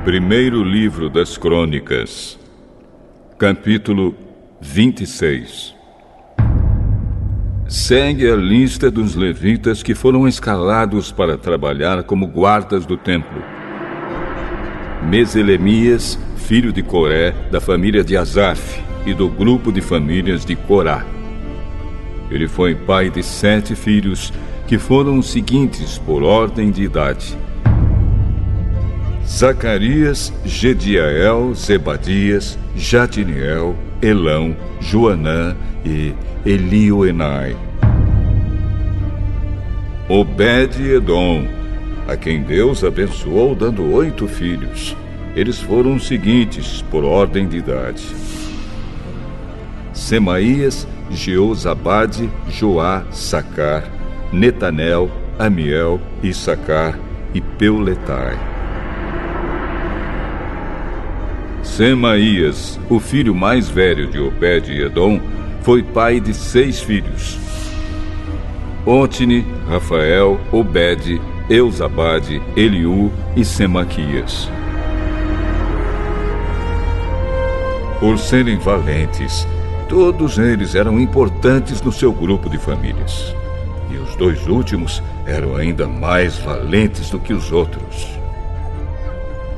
Primeiro livro das Crônicas, capítulo 26. Segue a lista dos levitas que foram escalados para trabalhar como guardas do templo. Meselemias, filho de Coré, da família de Asaf e do grupo de famílias de Corá. Ele foi pai de 7 filhos, que foram os seguintes por ordem de idade: Zacarias, Gediael, Zebadias, Jadiniel, Elão, Joanã e Elioenai. Obed-edom, a quem Deus abençoou dando 8 filhos. Eles foram os seguintes por ordem de idade: Semaías, Jeozabade, Joá, Sacar, Netanel, Amiel, Issacar e Peuletai. Semaías, o filho mais velho de Obed-edom, foi pai de 6 filhos: Otni, Rafael, Obed, Euzabade, Eliú e Semaquias. Por serem valentes, todos eles eram importantes no seu grupo de famílias. E os 2 últimos eram ainda mais valentes do que os outros.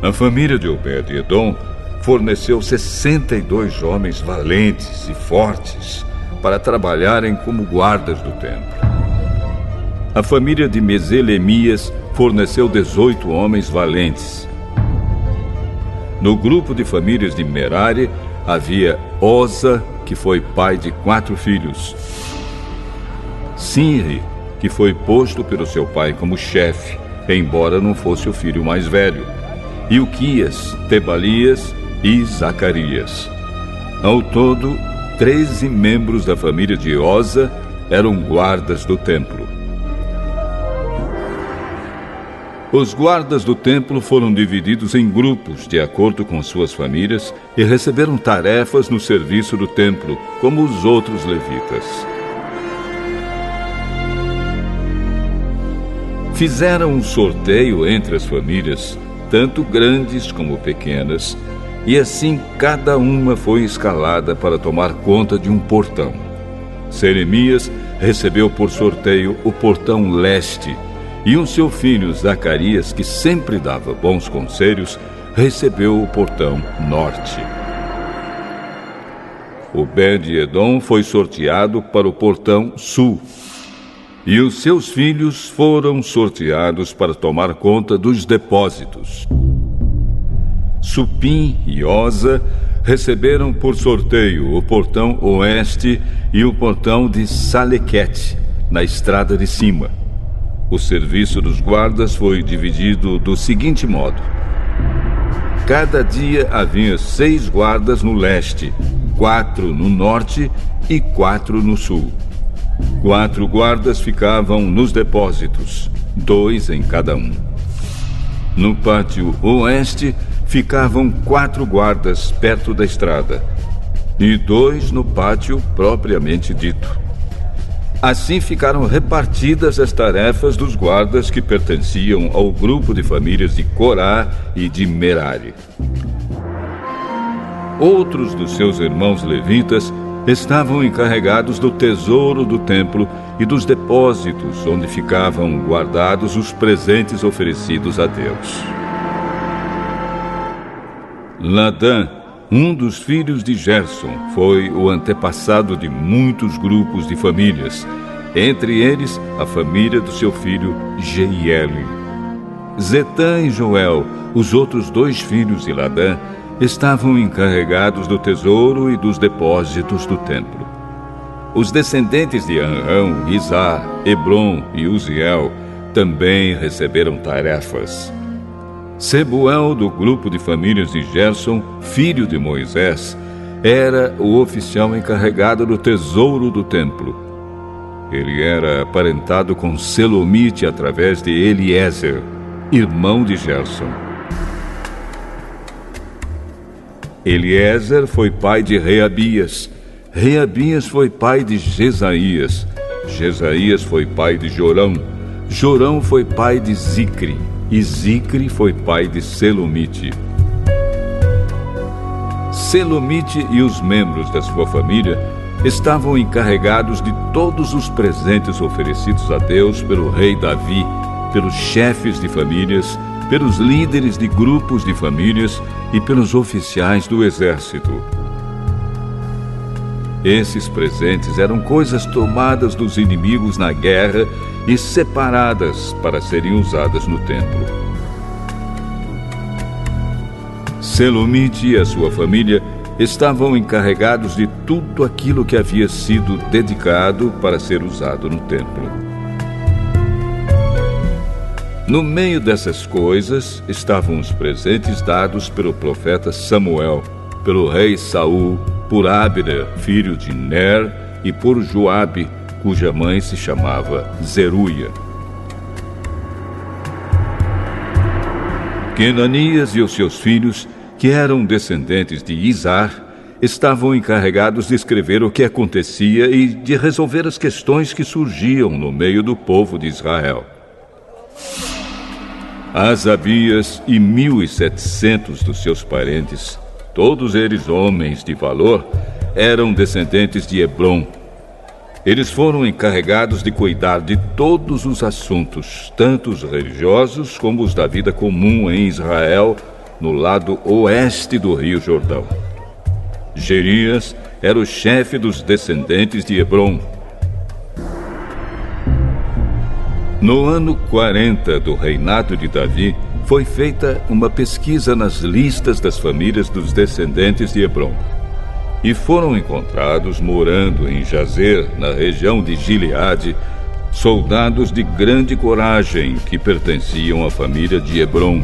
A família de Obed-edom forneceu 62 homens valentes e fortes para trabalharem como guardas do templo. A família de Meselemias forneceu 18 homens valentes. No grupo de famílias de Merari havia Oza, que foi pai de 4 filhos. Sinri, que foi posto pelo seu pai como chefe, embora não fosse o filho mais velho. Ilquias, Tebalias e Zacarias. Ao todo, 13 membros da família de Oza eram guardas do templo. Os guardas do templo foram divididos em grupos de acordo com suas famílias e receberam tarefas no serviço do templo, como os outros levitas. Fizeram um sorteio entre as famílias, tanto grandes como pequenas, e assim cada uma foi escalada para tomar conta de um portão. Seremias recebeu por sorteio o portão leste, e o seu filho Zacarias, que sempre dava bons conselhos, recebeu o portão norte. Obed-edom foi sorteado para o portão sul, e os seus filhos foram sorteados para tomar conta dos depósitos. Supim e Oza receberam por sorteio o portão oeste e o portão de Salequete, na estrada de cima. O serviço dos guardas foi dividido do seguinte modo: cada dia havia 6 guardas no leste, 4 no norte e 4 no sul. 4 guardas ficavam nos depósitos, 2 em cada um. No pátio oeste ficavam 4 guardas perto da estrada e 2 no pátio propriamente dito. Assim ficaram repartidas as tarefas dos guardas que pertenciam ao grupo de famílias de Corá e de Merari. Outros dos seus irmãos levitas estavam encarregados do tesouro do templo e dos depósitos onde ficavam guardados os presentes oferecidos a Deus. Ladã, um dos filhos de Gerson, foi o antepassado de muitos grupos de famílias, entre eles a família do seu filho Jeieli. Zetã e Joel, os outros 2 filhos de Ladã, estavam encarregados do tesouro e dos depósitos do templo. Os descendentes de Anrão, Izá, Hebron e Uziel também receberam tarefas. Sebuel, do grupo de famílias de Gerson, filho de Moisés, era o oficial encarregado do tesouro do templo. Ele era aparentado com Selomite através de Eliezer, irmão de Gerson. Eliezer foi pai de Reabias. Reabias foi pai de Jesaías. Jesaías foi pai de Jorão. Jorão foi pai de Zicre. E Zicre foi pai de Selomite. Selomite e os membros da sua família estavam encarregados de todos os presentes oferecidos a Deus pelo rei Davi, pelos chefes de famílias, pelos líderes de grupos de famílias e pelos oficiais do exército. Esses presentes eram coisas tomadas dos inimigos na guerra e separadas para serem usadas no templo. Selomite e a sua família estavam encarregados de tudo aquilo que havia sido dedicado para ser usado no templo. No meio dessas coisas estavam os presentes dados pelo profeta Samuel, pelo rei Saul, por Abner, filho de Ner, e por Joabe, cuja mãe se chamava Zeruia. Kenanias e os seus filhos, que eram descendentes de Izar, estavam encarregados de escrever o que acontecia e de resolver as questões que surgiam no meio do povo de Israel. Asabias e 1.700 dos seus parentes, todos eles homens de valor, eram descendentes de Hebron. Eles foram encarregados de cuidar de todos os assuntos, tanto os religiosos como os da vida comum em Israel, no lado oeste do Rio Jordão. Jerias era o chefe dos descendentes de Hebron. No ano 40 do reinado de Davi, foi feita uma pesquisa nas listas das famílias dos descendentes de Hebron. E foram encontrados, morando em Jazer, na região de Gileade, soldados de grande coragem que pertenciam à família de Hebron.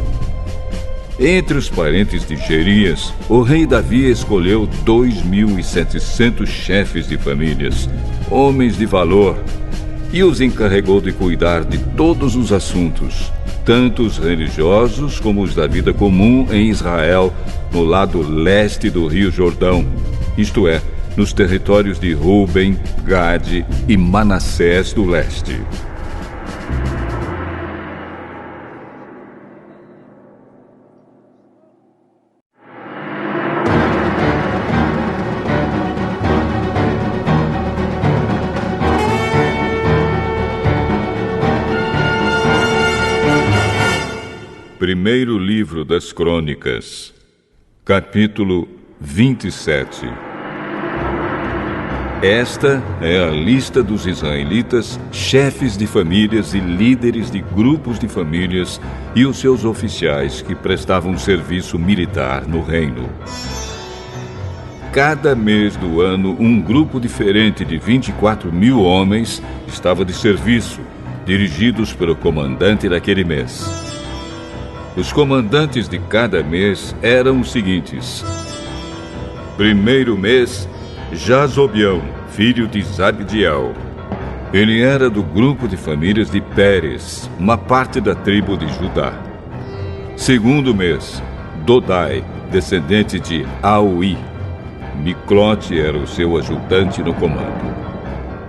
Entre os parentes de Jerias, o rei Davi escolheu 2.700 chefes de famílias, homens de valor, e os encarregou de cuidar de todos os assuntos, tanto os religiosos como os da vida comum em Israel, no lado leste do Rio Jordão, isto é, nos territórios de Ruben, Gade e Manassés do leste. Primeiro livro das Crônicas, capítulo 27. Esta é a lista dos israelitas, chefes de famílias e líderes de grupos de famílias e os seus oficiais que prestavam serviço militar no reino. Cada mês do ano, um grupo diferente de 24.000 homens estava de serviço, dirigidos pelo comandante daquele mês. Os comandantes de cada mês eram os seguintes: primeiro mês, Jazobião, filho de Zabdiel. Ele era do grupo de famílias de Pérez, uma parte da tribo de Judá. Segundo mês, Dodai, descendente de Aui. Miclote era o seu ajudante no comando.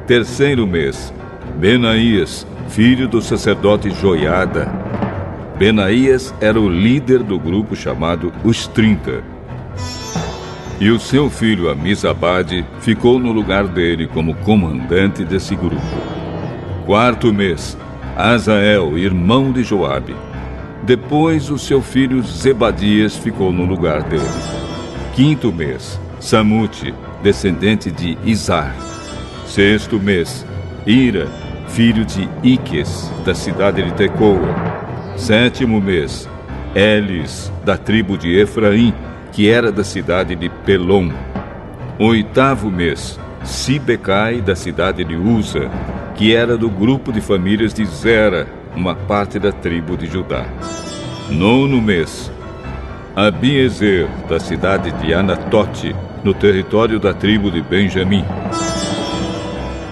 Terceiro mês, Benaías, filho do sacerdote Joiada. Benaías era o líder do grupo chamado Os 30. E o seu filho Amizabade ficou no lugar dele como comandante desse grupo. Quarto mês, Azael, irmão de Joabe. Depois o seu filho Zebadias ficou no lugar dele. Quinto mês, Samute, descendente de Izar. Sexto mês, Ira, filho de Iques, da cidade de Tecoa. Sétimo mês, Elis, da tribo de Efraim, que era da cidade de Pelom. Oitavo mês, Sibecai, da cidade de Uza, que era do grupo de famílias de Zera, uma parte da tribo de Judá. Nono mês, Abiezer, da cidade de Anatote, no território da tribo de Benjamim.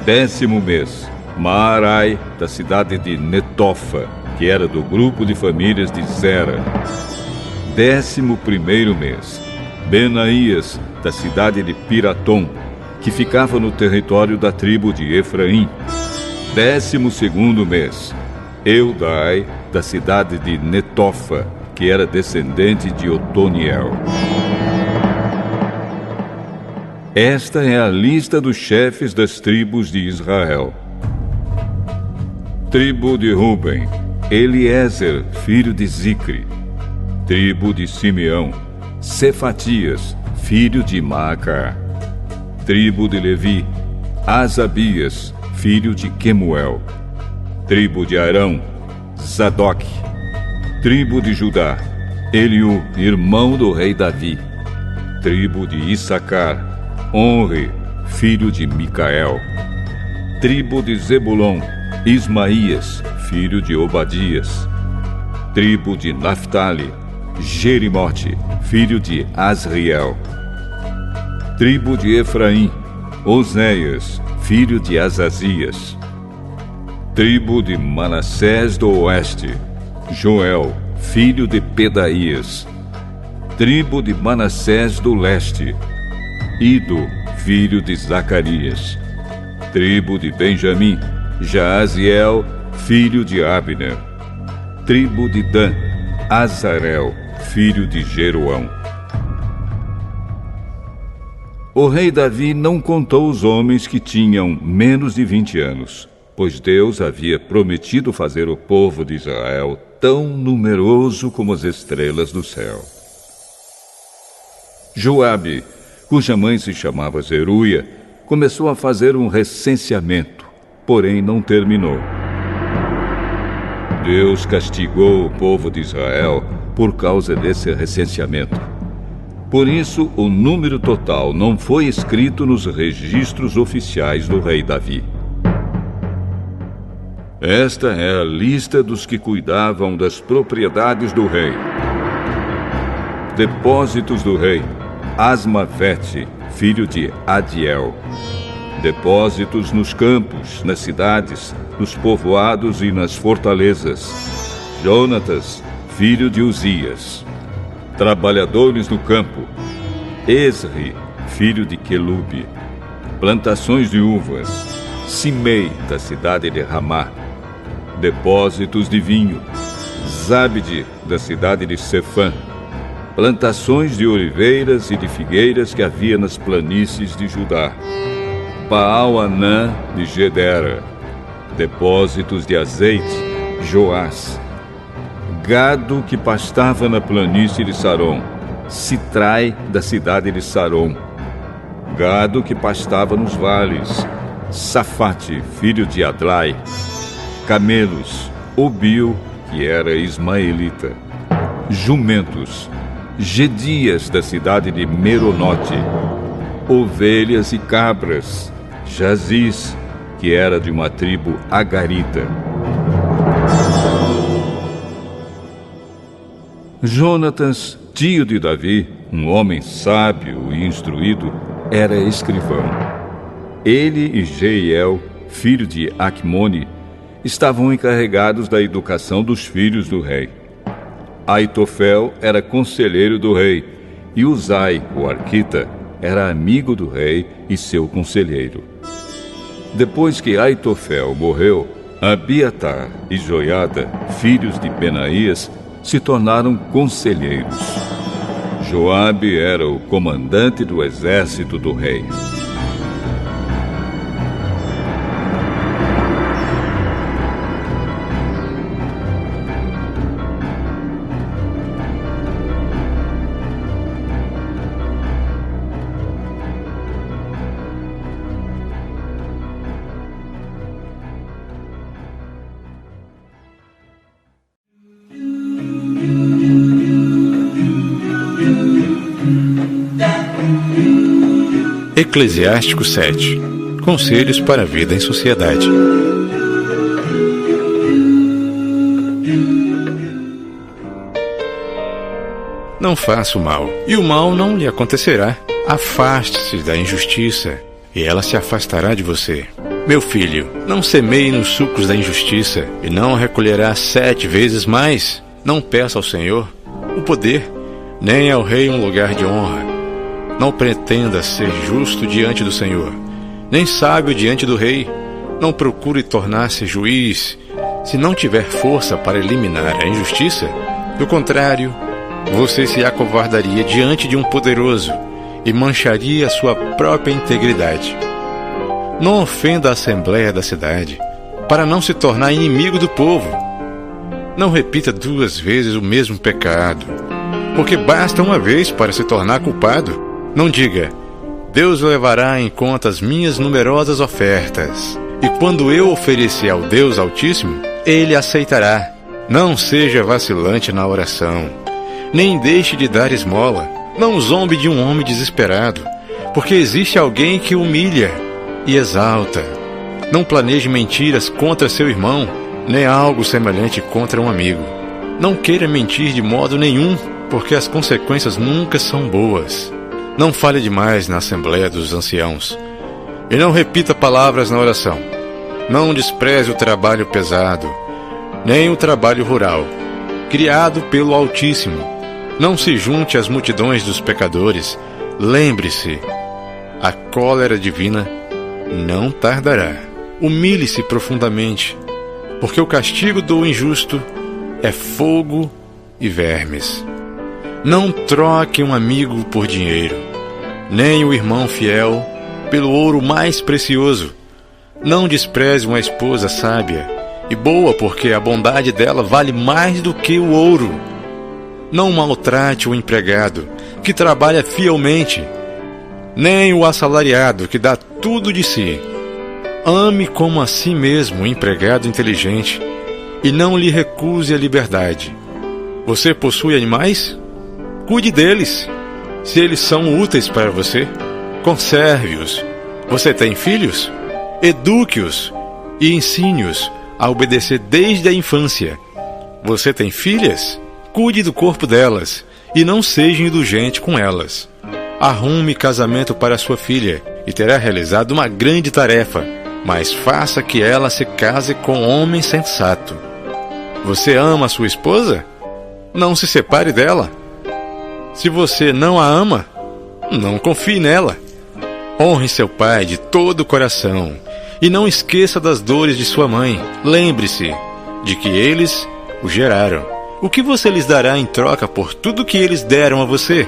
Décimo mês, Maarai, da cidade de Netofa, que era do grupo de famílias de Zera. 11º mês, Benaías, da cidade de Piratom, que ficava no território da tribo de Efraim. 12º mês, Eudai, da cidade de Netofa, que era descendente de Otoniel. Esta é a lista dos chefes das tribos de Israel. Tribo de Ruben, Eliezer, filho de Zicre. Tribo de Simeão, Cefatias, filho de Maacar. Tribo de Levi, Asabias, filho de Quemuel. Tribo de Arão, Zadok. Tribo de Judá, Eliú, irmão do rei Davi. Tribo de Issacar, Onre, filho de Micael. Tribo de Zebulon, Ismaías, filho de Obadias. Tribo de Naphtali, Jerimote, filho de Asriel. Tribo de Efraim, Oséias, filho de Azazias. Tribo de Manassés do Oeste, Joel, filho de Pedaías. Tribo de Manassés do Leste, Ido, filho de Zacarias. Tribo de Benjamim, Jaaziel, filho de Abner. Tribo de Dan, Azarel, filho de Jeroão. O rei Davi não contou os homens que tinham menos de 20 anos, pois Deus havia prometido fazer o povo de Israel tão numeroso como as estrelas do céu. Joabe, cuja mãe se chamava Zeruia, começou a fazer um recenseamento, porém não terminou. Deus castigou o povo de Israel por causa desse recenseamento. Por isso, o número total não foi escrito nos registros oficiais do rei Davi. Esta é a lista dos que cuidavam das propriedades do rei. Depósitos do rei: Asmavete, filho de Adiel. Depósitos nos campos, nas cidades, nos povoados e nas fortalezas: Jonatas, filho de Uzias. Trabalhadores do campo: Esri, filho de Quelube. Plantações de uvas: Simei, da cidade de Ramá. Depósitos de vinho: Zabde, da cidade de Sefã. Plantações de oliveiras e de figueiras que havia nas planícies de Judá: Baal-Anã de Gedera. Depósitos de azeite: Joás. Gado que pastava na planície de Sarom: Sitrai, da cidade de Sarom. Gado que pastava nos vales: Safate, filho de Adlai. Camelos: Obil, que era ismaelita. Jumentos: Gedias, da cidade de Meronote. Ovelhas e cabras: Jaziz, que era de uma tribo agarita. Jonatas, tio de Davi, um homem sábio e instruído, era escrivão. Ele e Jeiel, filho de Acmone, estavam encarregados da educação dos filhos do rei. Aitofel era conselheiro do rei, e Uzai, o arquita, era amigo do rei e seu conselheiro. Depois que Aitofel morreu, Abiatar e Joiada, filhos de Benaías, se tornaram conselheiros. Joabe era o comandante do exército do rei. Eclesiástico 7. Conselhos para a vida em sociedade. Não faça o mal, e o mal não lhe acontecerá. Afaste-se da injustiça, e ela se afastará de você. Meu filho, não semeie nos sulcos da injustiça, e não recolherá 7 vezes mais. Não peça ao Senhor o poder, nem ao rei um lugar de honra. Não pretenda ser justo diante do Senhor, nem sábio diante do rei. Não procure tornar-se juiz se não tiver força para eliminar a injustiça. Do contrário, você se acovardaria diante de um poderoso e mancharia a sua própria integridade. Não ofenda a assembleia da cidade, para não se tornar inimigo do povo. Não repita 2 vezes o mesmo pecado, porque basta uma vez para se tornar culpado. Não diga: Deus levará em conta as minhas numerosas ofertas, e quando eu oferecer ao Deus Altíssimo, Ele aceitará. Não seja vacilante na oração, nem deixe de dar esmola. Não zombe de um homem desesperado, porque existe alguém que humilha e exalta. Não planeje mentiras contra seu irmão, nem algo semelhante contra um amigo. Não queira mentir de modo nenhum, porque as consequências nunca são boas. Não fale demais na assembleia dos anciãos, e não repita palavras na oração. Não despreze o trabalho pesado, nem o trabalho rural, criado pelo Altíssimo. Não se junte às multidões dos pecadores. Lembre-se, a cólera divina não tardará. Humilhe-se profundamente, porque o castigo do injusto é fogo e vermes. Não troque um amigo por dinheiro, nem o irmão fiel pelo ouro mais precioso. Não despreze uma esposa sábia e boa, porque a bondade dela vale mais do que o ouro. Não maltrate o empregado que trabalha fielmente, nem o assalariado que dá tudo de si. Ame como a si mesmo o empregado inteligente e não lhe recuse a liberdade. Você possui animais? Cuide deles. Se eles são úteis para você, conserve-os. Você tem filhos? Eduque-os e ensine-os a obedecer desde a infância. Você tem filhas? Cuide do corpo delas e não seja indulgente com elas. Arrume casamento para sua filha e terá realizado uma grande tarefa, mas faça que ela se case com um homem sensato. Você ama a sua esposa? Não se separe dela. Se você não a ama, não confie nela. Honre seu pai de todo o coração e não esqueça das dores de sua mãe. Lembre-se de que eles o geraram. O que você lhes dará em troca por tudo que eles deram a você?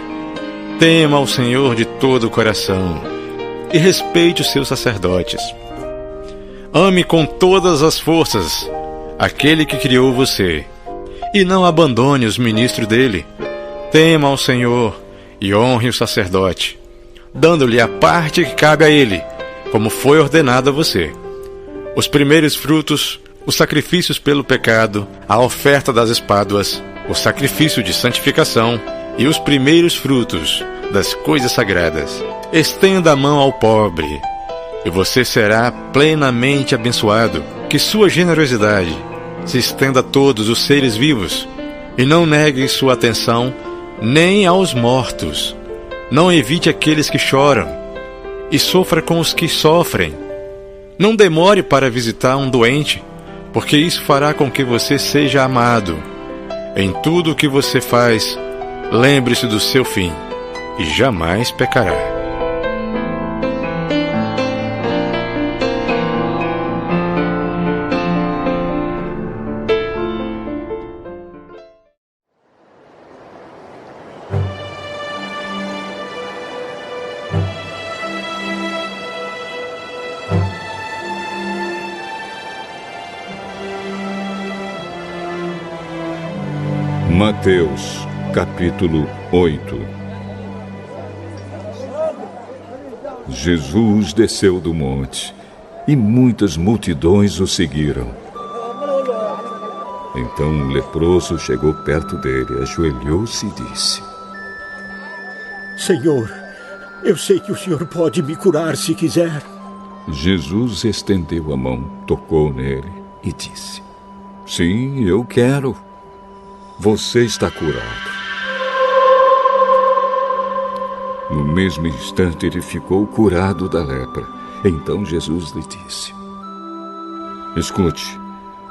Tema ao Senhor de todo o coração e respeite os seus sacerdotes. Ame com todas as forças aquele que criou você e não abandone os ministros dele. Tema ao Senhor e honre o sacerdote, dando-lhe a parte que cabe a ele, como foi ordenado a você. Os primeiros frutos, os sacrifícios pelo pecado, a oferta das espáduas, o sacrifício de santificação e os primeiros frutos das coisas sagradas. Estenda a mão ao pobre, e você será plenamente abençoado. Que sua generosidade se estenda a todos os seres vivos, e não negue sua atenção nem aos mortos. Não evite aqueles que choram, e sofra com os que sofrem. Não demore para visitar um doente, porque isso fará com que você seja amado. Em tudo o que você faz, lembre-se do seu fim, e jamais pecará. Mateus, capítulo 8. Jesus desceu do monte, e muitas multidões o seguiram. Então um leproso chegou perto dele, ajoelhou-se e disse: Senhor, eu sei que o Senhor pode me curar se quiser. Jesus estendeu a mão, tocou nele e disse: Sim, eu quero. Você está curado. No mesmo instante ele ficou curado da lepra. Então Jesus lhe disse: Escute,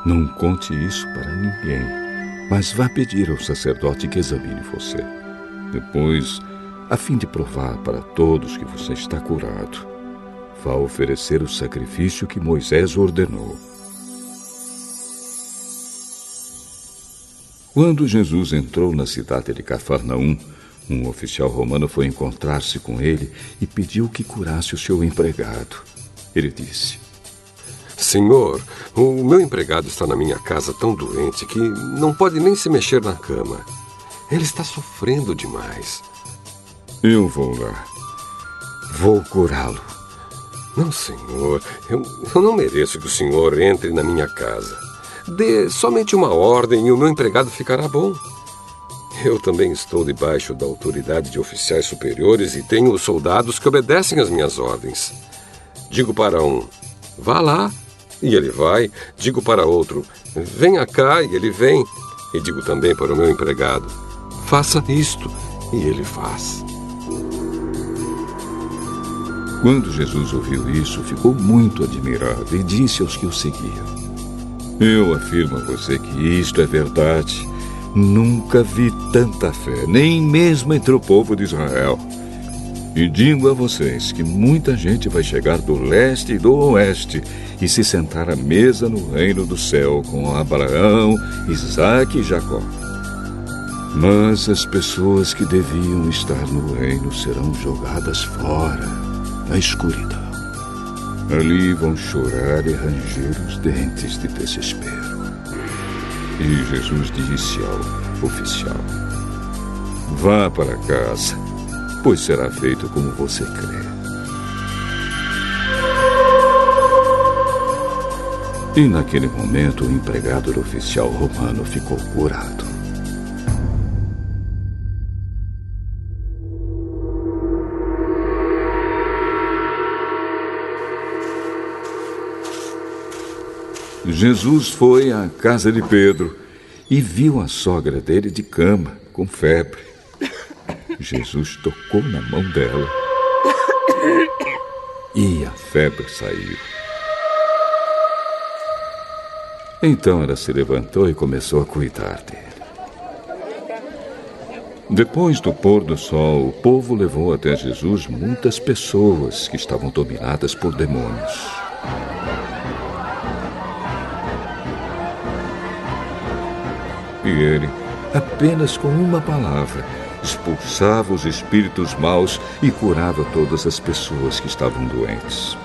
não conte isso para ninguém, mas vá pedir ao sacerdote que examine você. Depois a fim de provar para todos que você está curado. Vá oferecer o sacrifício que Moisés ordenou. Quando Jesus entrou na cidade de Cafarnaum, um oficial romano foi encontrar-se com ele e pediu que curasse o seu empregado. Ele disse: Senhor, o meu empregado está na minha casa tão doente que não pode nem se mexer na cama. Ele está sofrendo demais. Eu vou lá. Vou curá-lo. Não, senhor, eu não mereço que o senhor entre na minha casa. Dê somente uma ordem e o meu empregado ficará bom. Eu também estou debaixo da autoridade de oficiais superiores e tenho soldados que obedecem às minhas ordens. Digo para um, vá lá, e ele vai. Digo para outro, venha cá, e ele vem. E digo também para o meu empregado, faça isto, e ele faz. Quando Jesus ouviu isso, ficou muito admirado e disse aos que o seguiam: Eu afirmo a você que isto é verdade. Nunca vi tanta fé, nem mesmo entre o povo de Israel. E digo a vocês que muita gente vai chegar do leste e do oeste e se sentar à mesa no reino do céu com Abraão, Isaque e Jacó. Mas as pessoas que deviam estar no reino serão jogadas fora, na escuridão. Ali vão chorar e ranger os dentes de desespero. E Jesus disse ao oficial: Vá para casa, pois será feito como você crê. E naquele momento o empregado do oficial romano ficou curado. Jesus foi à casa de Pedro e viu a sogra dele de cama, com febre. Jesus tocou na mão dela e a febre saiu. Então ela se levantou e começou a cuidar dele. Depois do pôr do sol, o povo levou até Jesus muitas pessoas que estavam dominadas por demônios. E ele, apenas com uma palavra, expulsava os espíritos maus e curava todas as pessoas que estavam doentes.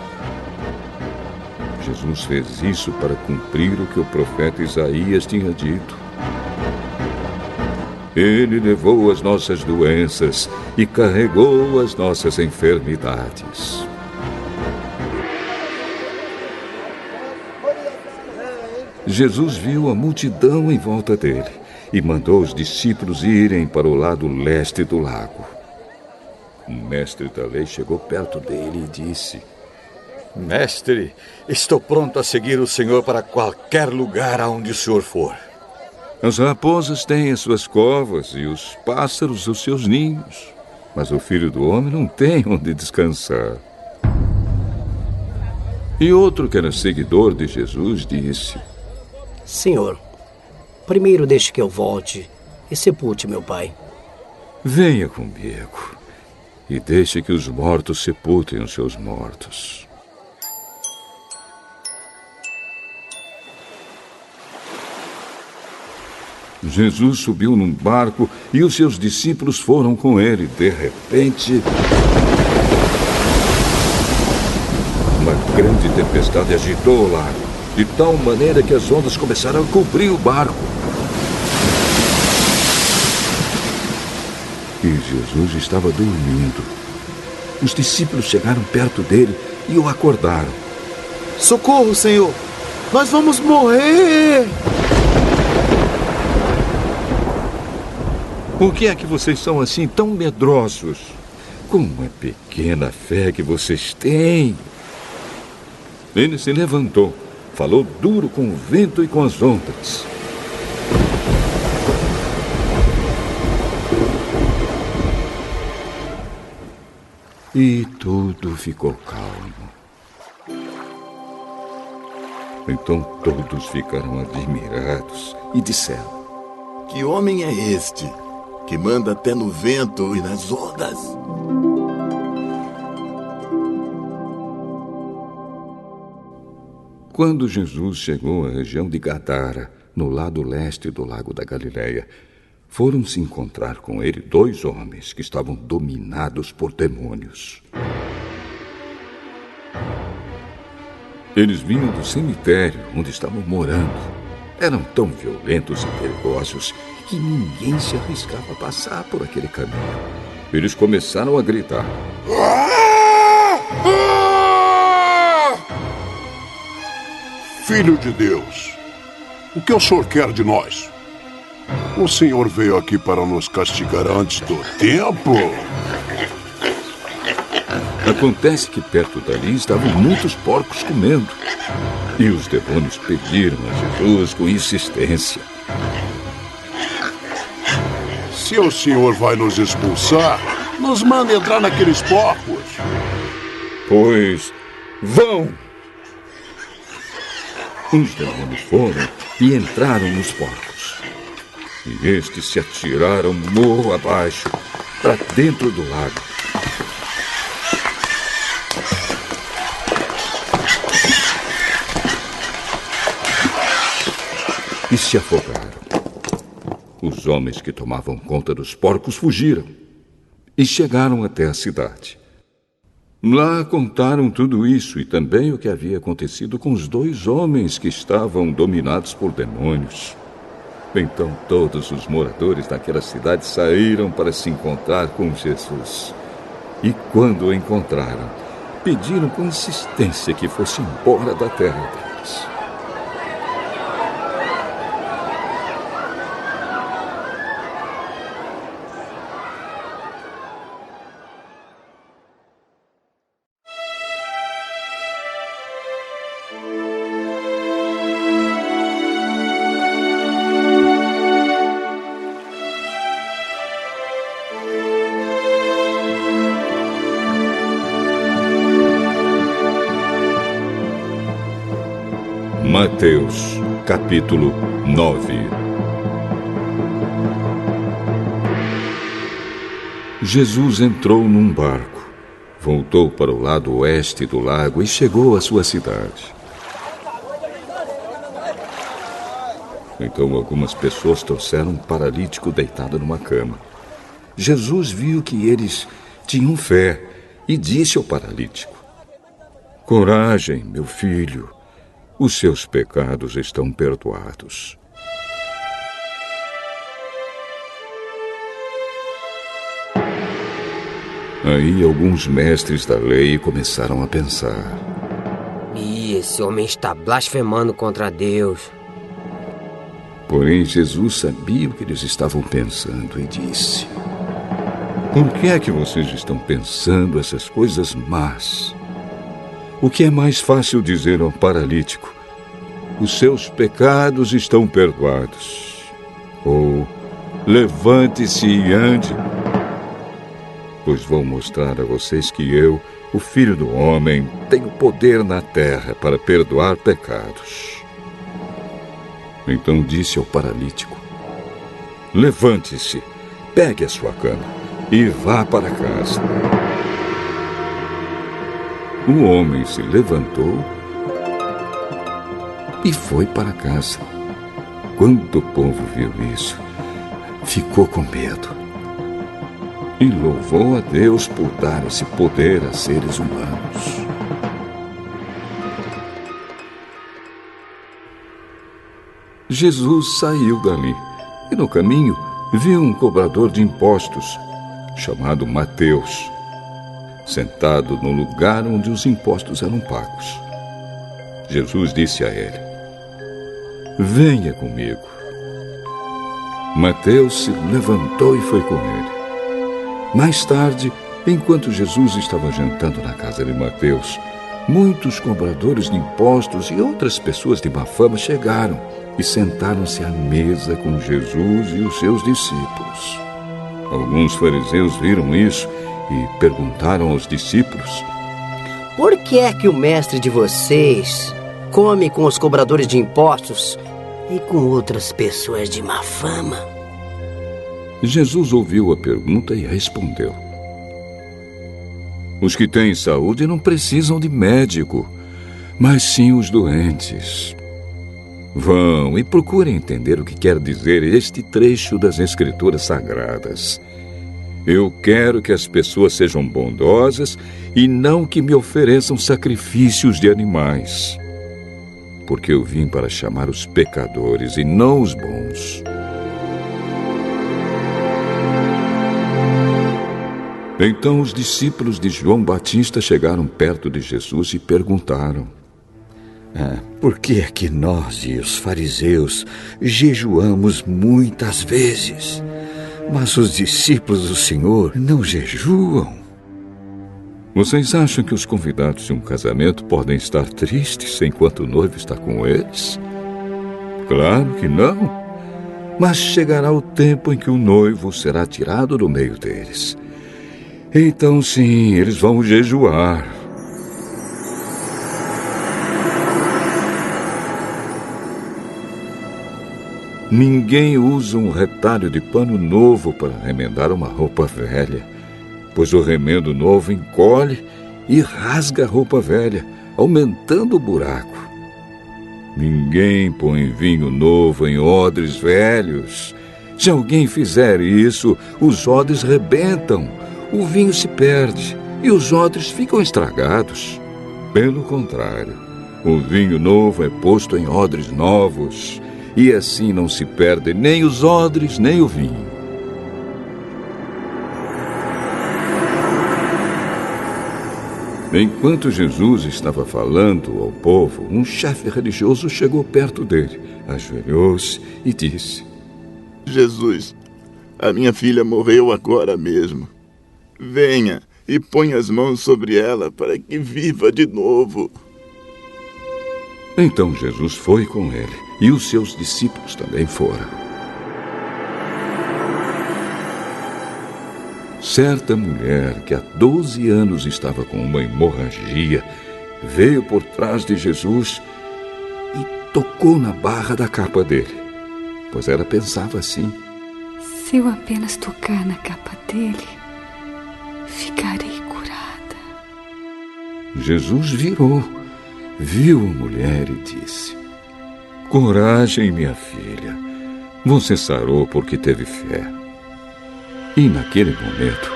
Jesus fez isso para cumprir o que o profeta Isaías tinha dito. Ele levou as nossas doenças e carregou as nossas enfermidades. Jesus viu a multidão em volta dele e mandou os discípulos irem para o lado leste do lago. O mestre da lei chegou perto dele e disse: Mestre, estou pronto a seguir o Senhor para qualquer lugar aonde o Senhor for. As raposas têm as suas covas e os pássaros os seus ninhos, mas o Filho do Homem não tem onde descansar. E outro que era seguidor de Jesus disse: Senhor, primeiro deixe que eu volte e sepulte meu pai. Venha comigo e deixe que os mortos sepultem os seus mortos. Jesus subiu num barco e os seus discípulos foram com ele. De repente, uma grande tempestade agitou o lago, de tal maneira que as ondas começaram a cobrir o barco. E Jesus estava dormindo. Os discípulos chegaram perto dele e o acordaram. Socorro, Senhor! Nós vamos morrer! Por que é que vocês são assim tão medrosos? Como é pequena a fé que vocês têm! Ele se levantou, falou duro com o vento e com as ondas. E tudo ficou calmo. Então todos ficaram admirados e disseram: Que homem é este, que manda até no vento e nas ondas. Quando Jesus chegou à região de Gadara, no lado leste do lago da Galileia, foram se encontrar com ele 2 homens que estavam dominados por demônios. Eles vinham do cemitério onde estavam morando. Eram tão violentos e perigosos que ninguém se arriscava a passar por aquele caminho. Eles começaram a gritar: Filho de Deus, o que o senhor quer de nós? O senhor veio aqui para nos castigar antes do tempo? Acontece que perto dali estavam muitos porcos comendo. E os demônios pediram a Jesus com insistência: Se o senhor vai nos expulsar, nos manda entrar naqueles porcos. Pois vão! Os demônios foram e entraram nos porcos. E estes se atiraram morro abaixo, para dentro do lago. E se afogaram. Os homens que tomavam conta dos porcos fugiram e chegaram até a cidade. Lá contaram tudo isso e também o que havia acontecido com os 2 homens que estavam dominados por demônios. Então todos os moradores daquela cidade saíram para se encontrar com Jesus. E quando o encontraram, pediram com insistência que fosse embora da terra deles. Mateus, capítulo 9. Jesus entrou num barco, voltou para o lado oeste do lago e chegou à sua cidade. Então algumas pessoas trouxeram um paralítico deitado numa cama. Jesus viu que eles tinham fé e disse ao paralítico: Coragem, meu filho. Os seus pecados estão perdoados. Aí alguns mestres da lei começaram a pensar: esse homem está blasfemando contra Deus. Porém, Jesus sabia o que eles estavam pensando e disse: Por que é que vocês estão pensando essas coisas más? O que é mais fácil dizer ao paralítico: os seus pecados estão perdoados, ou levante-se e ande? Pois vou mostrar a vocês que eu, o Filho do Homem, tenho poder na terra para perdoar pecados. Então disse ao paralítico: levante-se, pegue a sua cama e vá para casa. O homem se levantou e foi para casa. Quando o povo viu isso, ficou com medo e louvou a Deus por dar esse poder a seres humanos. Jesus saiu dali e no caminho viu um cobrador de impostos, chamado Mateus, sentado no lugar onde os impostos eram pagos. Jesus disse a ele: venha comigo. Mateus se levantou e foi com ele. Mais tarde, enquanto Jesus estava jantando na casa de Mateus, muitos cobradores de impostos e outras pessoas de má fama chegaram e sentaram-se à mesa com Jesus e os seus discípulos. Alguns fariseus viram isso e perguntaram aos discípulos: por que é que o mestre de vocês come com os cobradores de impostos e com outras pessoas de má fama? Jesus ouviu a pergunta e respondeu: os que têm saúde não precisam de médico, mas sim os doentes. Vão e procurem entender o que quer dizer este trecho das Escrituras Sagradas. Eu quero que as pessoas sejam bondosas e não que me ofereçam sacrifícios de animais. Porque eu vim para chamar os pecadores e não os bons. Então os discípulos de João Batista chegaram perto de Jesus e perguntaram: por que é que nós e os fariseus jejuamos muitas vezes, mas os discípulos do Senhor não jejuam? Vocês acham que os convidados de um casamento podem estar tristes enquanto o noivo está com eles? Claro que não. Mas chegará o tempo em que o noivo será tirado do meio deles. Então, sim, eles vão jejuar. Ninguém usa um retalho de pano novo para remendar uma roupa velha, pois o remendo novo encolhe e rasga a roupa velha, aumentando o buraco. Ninguém põe vinho novo em odres velhos. Se alguém fizer isso, os odres rebentam. O vinho se perde e os odres ficam estragados. Pelo contrário, o vinho novo é posto em odres novos, e assim não se perde nem os odres, nem o vinho. Enquanto Jesus estava falando ao povo, um chefe religioso chegou perto dele, ajoelhou-se e disse: Jesus, a minha filha morreu agora mesmo. Venha e ponha as mãos sobre ela para que viva de novo. Então Jesus foi com ele, e os seus discípulos também foram. Certa mulher que há 12 anos estava com uma hemorragia veio por trás de Jesus e tocou na barra da capa dele, pois ela pensava assim: se eu apenas tocar na capa dele, ficarei curada. Jesus virou, viu a mulher e disse: coragem, minha filha, você sarou porque teve fé. E naquele momento,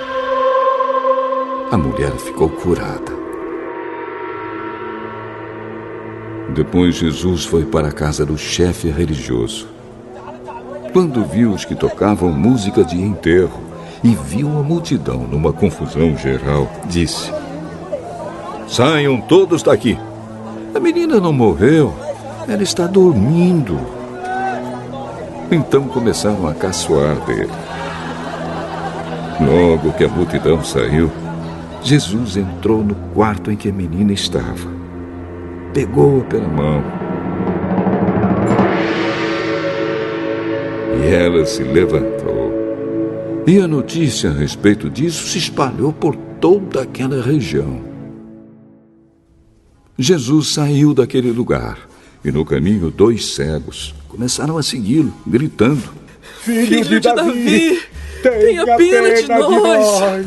a mulher ficou curada. Depois Jesus foi para a casa do chefe religioso. Quando viu os que tocavam música de enterro e viu a multidão numa confusão geral, disse: saiam todos daqui. A menina não morreu, ela está dormindo. Então começaram a caçoar dele. Logo que a multidão saiu, Jesus entrou no quarto em que a menina estava. Pegou-a pela mão. E ela se levantou. E a notícia a respeito disso se espalhou por toda aquela região. Jesus saiu daquele lugar e no caminho 2 cegos começaram a segui-lo, gritando: Filho de Davi, tenha pena de nós!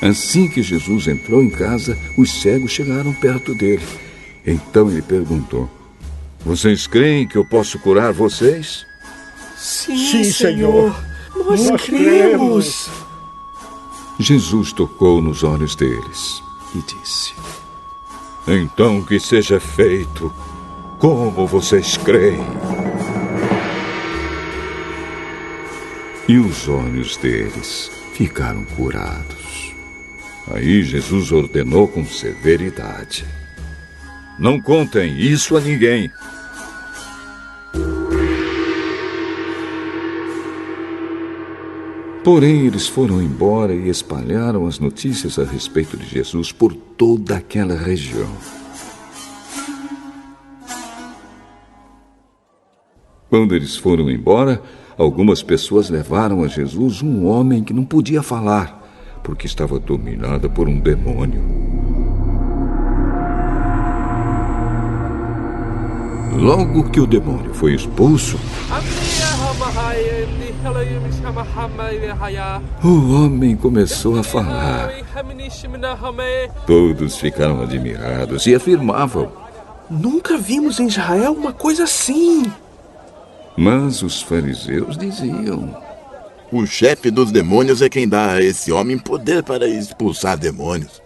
Assim que Jesus entrou em casa, os cegos chegaram perto dele. Então ele perguntou: vocês creem que eu posso curar vocês? Sim, Senhor. Nós cremos. Jesus tocou nos olhos deles e disse: então que seja feito como vocês creem. E os olhos deles ficaram curados. Aí Jesus ordenou com severidade: não contem isso a ninguém. Porém, eles foram embora e espalharam as notícias a respeito de Jesus por toda aquela região. Quando eles foram embora, algumas pessoas levaram a Jesus um homem que não podia falar, porque estava dominado por um demônio. Logo que o demônio foi expulso, O homem começou a falar. Todos ficaram admirados e afirmavam: Nunca vimos em Israel uma coisa assim. Mas os fariseus diziam: O chefe dos demônios é quem dá a esse homem poder para expulsar demônios.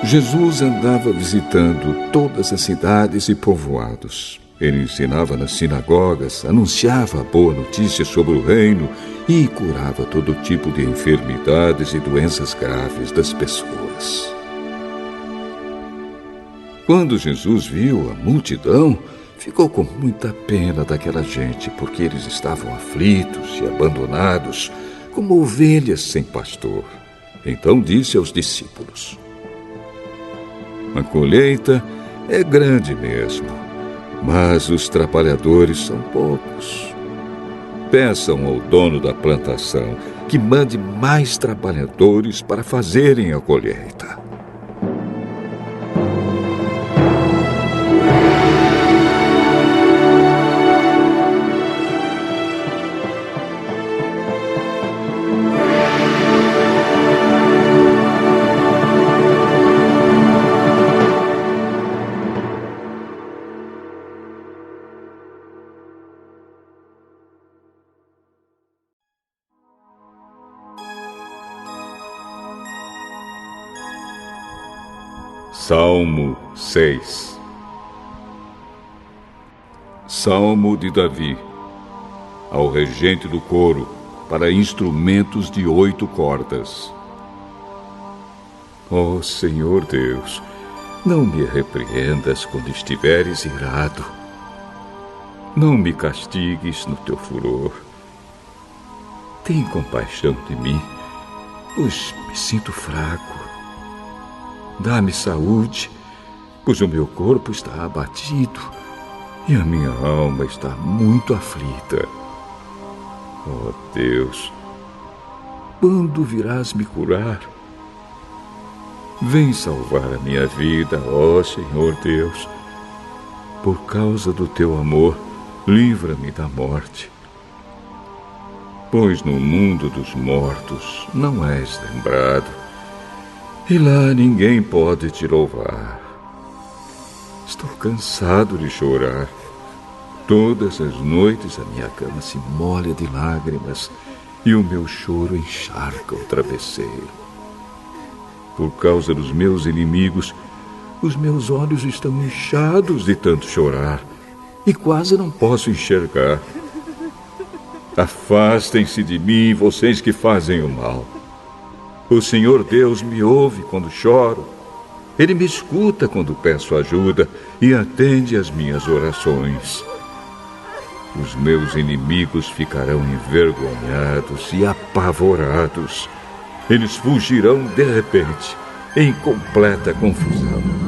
Jesus andava visitando todas as cidades e povoados. Ele ensinava nas sinagogas, anunciava a boa notícia sobre o reino e curava todo tipo de enfermidades e doenças graves das pessoas. Quando Jesus viu a multidão, ficou com muita pena daquela gente, porque eles estavam aflitos e abandonados, como ovelhas sem pastor. Então disse aos discípulos: A colheita é grande mesmo, mas os trabalhadores são poucos. Peçam ao dono da plantação que mande mais trabalhadores para fazerem a colheita. Salmo 6. Salmo de Davi, ao regente do coro, para instrumentos de 8 cordas. Ó Senhor Deus, não me repreendas quando estiveres irado. Não me castigues no teu furor. Tem compaixão de mim, pois me sinto fraco. Dá-me saúde, pois o meu corpo está abatido e a minha alma está muito aflita. Ó Deus, quando virás me curar? Vem salvar a minha vida, ó Senhor Deus. Por causa do teu amor, livra-me da morte. Pois no mundo dos mortos não és lembrado, e lá ninguém pode te louvar. Estou cansado de chorar. Todas as noites a minha cama se molha de lágrimas e o meu choro encharca o travesseiro. Por causa dos meus inimigos, os meus olhos estão inchados de tanto chorar e quase não posso enxergar. Afastem-se de mim, vocês que fazem o mal. O Senhor Deus me ouve quando choro. Ele me escuta quando peço ajuda e atende às minhas orações. Os meus inimigos ficarão envergonhados e apavorados. Eles fugirão de repente, em completa confusão.